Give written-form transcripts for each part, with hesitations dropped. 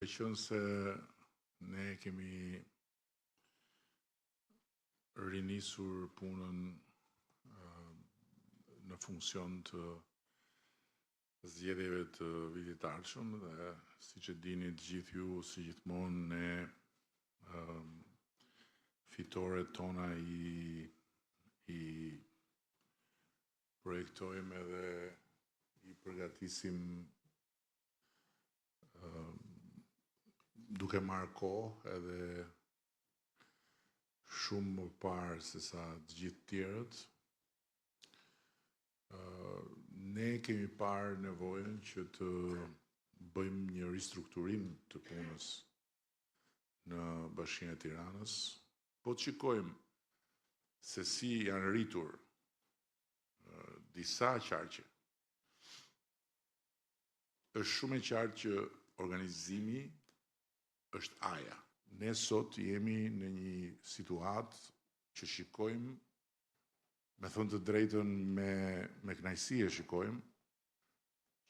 Qënë se ne kemi rinisur punën në funksion të zgjedhjeve të vitit ardhshëm dhe siç e dini të gjithë ju, si gjithmonë ne fitoret tona i projektojmë edhe i përgatisim duke marrë kohë edhe shumë më parë se sa të gjithë tjerët. Ne kemi parë nevojën që të bëjmë një ristrukturim të punës në Bashkinë e Tiranës, po të shikojmë se si janë rritur disa qarqe. Është shumë e qartë që organizimi është aja. Ne sot jemi në një situatë që shikojmë, me thënë të drejtën me kënaqësi e shikojmë,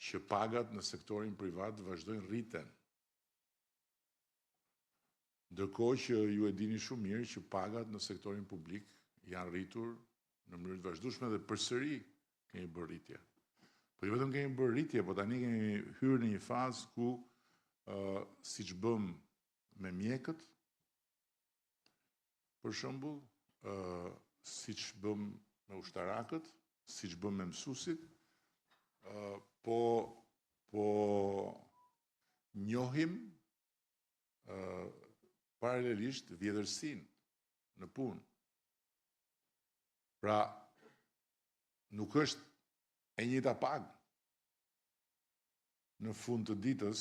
që pagat në sektorin privat vazhdojnë rriten. Ndërkohë që ju e dini shumë mirë që pagat në sektorin publik janë rritur në mënyrë të vazhdueshme dhe përsëri kemi bërë rritje. Po jo vetëm kemi bërë rritje, po tani kemi hyrë në një fazë ku siç bëm me mjekët, për shembull, siç bëm me ushtarakët, siç bëm me mësuesit, po njohim paralelisht vjetërsinë në punë. Pra, nuk është e njëjta pagë në fund të ditës,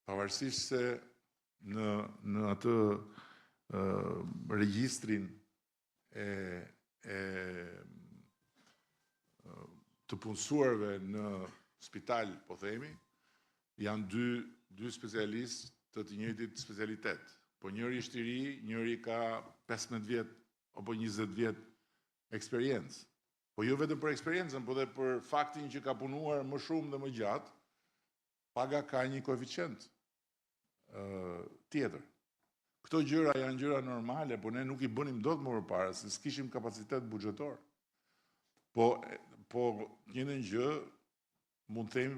pavarësisht se në atë regjistrin të punësuarve në spital, po themi, janë dy specialistë të njëjtit specialitet. Po njëri është i ri, njëri ka 15 vjet apo 20 vjet eksperiencë. Po jo vetëm për eksperiencën, po dhe për faktin që ka punuar më shumë dhe më gjatë, paga ka një koeficient tjetër. Këto gjëra janë gjëra normale, po ne nuk i bënim dot më përpara, se s'kishim kapacitet buxhetor. Po njëjtën gjë mund të themi